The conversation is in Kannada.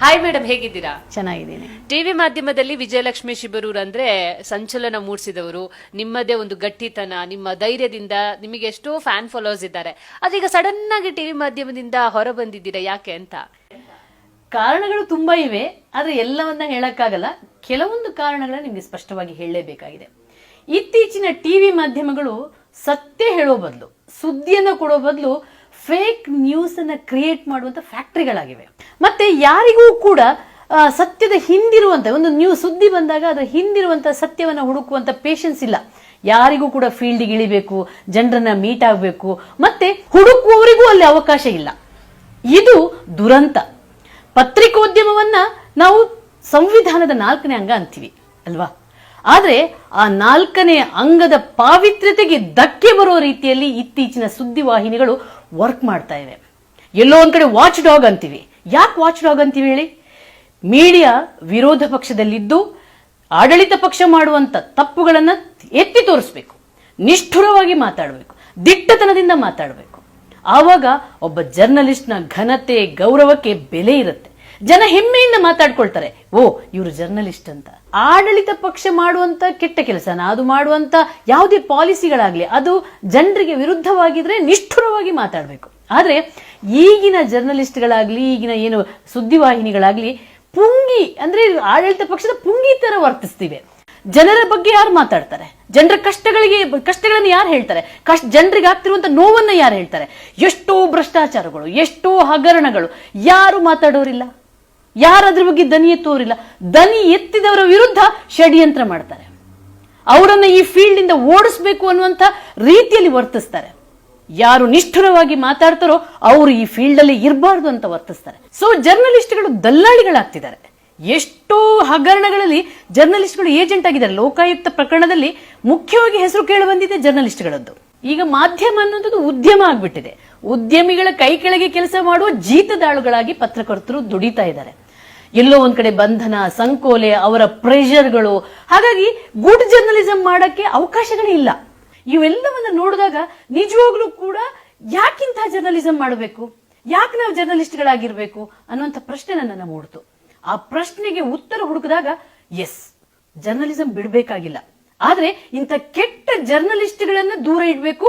ಹಾಯ್ ಮೇಡಮ್, ಹೇಗಿದ್ದೀರಾ? ಚೆನ್ನಾಗಿದ್ದೀನಿ. ಟಿವಿ ಮಾಧ್ಯಮದಲ್ಲಿ ವಿಜಯಲಕ್ಷ್ಮಿ ಶಿಬರೂರ್ ಅಂದ್ರೆ ಸಂಚಲನ ಮೂಡಿಸಿದವರು. ನಿಮ್ಮದೇ ಒಂದು ಗಟ್ಟಿತನ, ನಿಮ್ಮ ಧೈರ್ಯದಿಂದ ನಿಮಗೆ ಎಷ್ಟೋ ಫ್ಯಾನ್ ಫಾಲೋವರ್ಸ್ ಇದ್ದಾರೆ. ಅದೀಗ ಸಡನ್ ಆಗಿ ಟಿವಿ ಮಾಧ್ಯಮದಿಂದ ಹೊರ ಬಂದಿದ್ದೀರಾ, ಯಾಕೆ ಅಂತ? ಕಾರಣಗಳು ತುಂಬಾ ಇವೆ, ಆದ್ರೆ ಎಲ್ಲವನ್ನ ಹೇಳಕ್ಕಾಗಲ್ಲ. ಕೆಲವೊಂದು ಕಾರಣಗಳನ್ನ ನಿಮ್ಗೆ ಸ್ಪಷ್ಟವಾಗಿ ಹೇಳಲೇಬೇಕಾಗಿದೆ. ಇತ್ತೀಚಿನ ಟಿವಿ ಮಾಧ್ಯಮಗಳು ಸತ್ಯ ಹೇಳೋ ಬದಲು, ಸುದ್ದಿಯನ್ನ ಕೊಡೋ ಬದಲು ಫೇಕ್ ನ್ಯೂಸ್ ಅನ್ನ ಕ್ರಿಯೇಟ್ ಮಾಡುವಂತ ಫ್ಯಾಕ್ಟರಿಗಳಾಗಿವೆ. ಮತ್ತೆ ಯಾರಿಗೂ ಕೂಡ ಸತ್ಯದ ಹಿಂದಿರುವಂತ ಒಂದು ಸುದ್ದಿ ಬಂದಾಗ ಅದರ ಹಿಂದಿರುವಂತ ಸತ್ಯವನ್ನ ಹುಡುಕುವಂತ ಪೇಷನ್ಸ್ ಇಲ್ಲ. ಯಾರಿಗೂ ಕೂಡ ಫೀಲ್ಡ್ಗೆ ಇಳಿಬೇಕು, ಜನರನ್ನ ಮೀಟ್ ಆಗಬೇಕು, ಮತ್ತೆ ಹುಡುಕುವವರಿಗೂ ಅಲ್ಲಿ ಅವಕಾಶ ಇಲ್ಲ. ಇದು ದುರಂತ. ಪತ್ರಿಕೋದ್ಯಮವನ್ನ ನಾವು ಸಂವಿಧಾನದ 4ನೇ ಅಂಗ ಅಂತೀವಿ ಅಲ್ವಾ? ಆದ್ರೆ ಆ 4ನೇ ಅಂಗದ ಪಾವಿತ್ರ್ಯತೆಗೆ ಧಕ್ಕೆ ಬರೋ ರೀತಿಯಲ್ಲಿ ಇತ್ತೀಚಿನ ಸುದ್ದಿವಾಹಿನಿಗಳು ವರ್ಕ್ ಮಾಡ್ತಾ ಇವೆ. ಎಲ್ಲೋ ಒಂದ್ ಕಡೆ ವಾಚ್ ಡಾಗ್ ಅಂತೀವಿ. ಯಾಕೆ ವಾಚ್ ಡಾಗ್ ಅಂತೀವಿ ಹೇಳಿ? ಮೀಡಿಯಾ ವಿರೋಧ ಪಕ್ಷದಲ್ಲಿದ್ದು ಆಡಳಿತ ಪಕ್ಷ ಮಾಡುವಂತ ತಪ್ಪುಗಳನ್ನ ಎತ್ತಿ ತೋರಿಸ್ಬೇಕು, ನಿಷ್ಠುರವಾಗಿ ಮಾತಾಡಬೇಕು, ದಿಟ್ಟತನದಿಂದ ಮಾತಾಡಬೇಕು. ಆವಾಗ ಒಬ್ಬ ಜರ್ನಲಿಸ್ಟ್ನ ಘನತೆ, ಗೌರವಕ್ಕೆ ಬೆಲೆ ಇರುತ್ತೆ. ಜನ ಹೆಮ್ಮೆಯಿಂದ ಮಾತಾಡ್ಕೊಳ್ತಾರೆ, ಓ ಇವರು ಜರ್ನಲಿಸ್ಟ್ ಅಂತ. ಆಡಳಿತ ಪಕ್ಷ ಮಾಡುವಂತ ಕೆಟ್ಟ ಕೆಲಸನ, ಅದು ಮಾಡುವಂತ ಯಾವುದೇ ಪಾಲಿಸಿಗಳಾಗ್ಲಿ ಅದು ಜನರಿಗೆ ವಿರುದ್ಧವಾಗಿದ್ರೆ ನಿಷ್ಠುರವಾಗಿ ಮಾತಾಡಬೇಕು. ಆದ್ರೆ ಈಗಿನ ಜರ್ನಲಿಸ್ಟ್ಗಳಾಗ್ಲಿ, ಈಗಿನ ಏನು ಸುದ್ದಿವಾಹಿನಿಗಳಾಗ್ಲಿ ಪುಂಗಿ ಅಂದ್ರೆ ಆಡಳಿತ ಪಕ್ಷದ ಪುಂಗಿ ತರ ವರ್ತಿಸ್ತಿವೆ. ಜನರ ಬಗ್ಗೆ ಯಾರು ಮಾತಾಡ್ತಾರೆ? ಜನರ ಕಷ್ಟಗಳನ್ನು ಯಾರು ಹೇಳ್ತಾರೆ? ಜನರಿಗೆ ಆಗ್ತಿರುವಂತ ನೋವನ್ನ ಯಾರು ಹೇಳ್ತಾರೆ? ಎಷ್ಟೋ ಭ್ರಷ್ಟಾಚಾರಗಳು, ಎಷ್ಟೋ ಹಗರಣಗಳು, ಯಾರು ಮಾತಾಡೋರಿಲ್ಲ, ಯಾರು ಅದ್ರ ಬಗ್ಗೆ ದನಿ ಎತ್ತೋರಿಲ್ಲ. ದನಿ ಎತ್ತಿದವರ ವಿರುದ್ಧ ಷಡ್ಯಂತ್ರ ಮಾಡ್ತಾರೆ, ಅವರನ್ನ ಈ ಫೀಲ್ಡ್ ಇಂದ ಓಡಿಸ್ಬೇಕು ಅನ್ನುವಂತ ರೀತಿಯಲ್ಲಿ ವರ್ತಿಸ್ತಾರೆ. ಯಾರು ನಿಷ್ಠುರವಾಗಿ ಮಾತಾಡ್ತಾರೋ ಅವರು ಈ ಫೀಲ್ಡ್ ಅಲ್ಲಿ ಇರಬಾರ್ದು ಅಂತ ವರ್ತಿಸ್ತಾರೆ. ಸೊ ಜರ್ನಲಿಸ್ಟ್ಗಳು ದಲ್ಲಾಳಿಗಳಾಗ್ತಿದ್ದಾರೆ. ಎಷ್ಟೋ ಹಗರಣಗಳಲ್ಲಿ ಜರ್ನಲಿಸ್ಟ್ಗಳು ಏಜೆಂಟ್ ಆಗಿದ್ದಾರೆ. ಲೋಕಾಯುಕ್ತ ಪ್ರಕರಣದಲ್ಲಿ ಮುಖ್ಯವಾಗಿ ಹೆಸರು ಕೇಳಿ ಬಂದಿದೆ ಜರ್ನಲಿಸ್ಟ್ಗಳದ್ದು. ಈಗ ಮಾಧ್ಯಮ ಅನ್ನೋದು ಉದ್ಯಮ ಆಗ್ಬಿಟ್ಟಿದೆ. ಉದ್ಯಮಿಗಳ ಕೈ ಕೆಳಗೆ ಕೆಲಸ ಮಾಡುವ ಜೀತದಾಳುಗಳಾಗಿ ಪತ್ರಕರ್ತರು ದುಡಿತಾ ಇದ್ದಾರೆ. ಎಲ್ಲೋ ಒಂದ್ ಕಡೆ ಬಂಧನ, ಸಂಕೋಲೆ, ಅವರ ಪ್ರೆಷರ್ಗಳು. ಹಾಗಾಗಿ ಗುಡ್ ಜರ್ನಲಿಸಂ ಮಾಡಕ್ಕೆ ಅವಕಾಶಗಳೇ ಇಲ್ಲ. ಇವೆಲ್ಲವನ್ನ ನೋಡಿದಾಗ ನಿಜವಾಗ್ಲೂ ಕೂಡ ಯಾಕಿಂತ ಜರ್ನಲಿಸಂ ಮಾಡಬೇಕು, ಯಾಕೆ ನಾವು ಜರ್ನಲಿಸ್ಟ್ಗಳಾಗಿರ್ಬೇಕು ಅನ್ನುವಂಥ ಪ್ರಶ್ನೆ ನನ್ನನ್ನು ಮೂಡ್ತು. ಆ ಪ್ರಶ್ನೆಗೆ ಉತ್ತರ ಹುಡುಕಿದಾಗ ಎಸ್, ಜರ್ನಲಿಸಂ ಬಿಡಬೇಕಾಗಿಲ್ಲ, ಆದ್ರೆ ಇಂಥ ಕೆಟ್ಟ ಜರ್ನಲಿಸ್ಟ್ಗಳನ್ನ ದೂರ ಇಡಬೇಕು.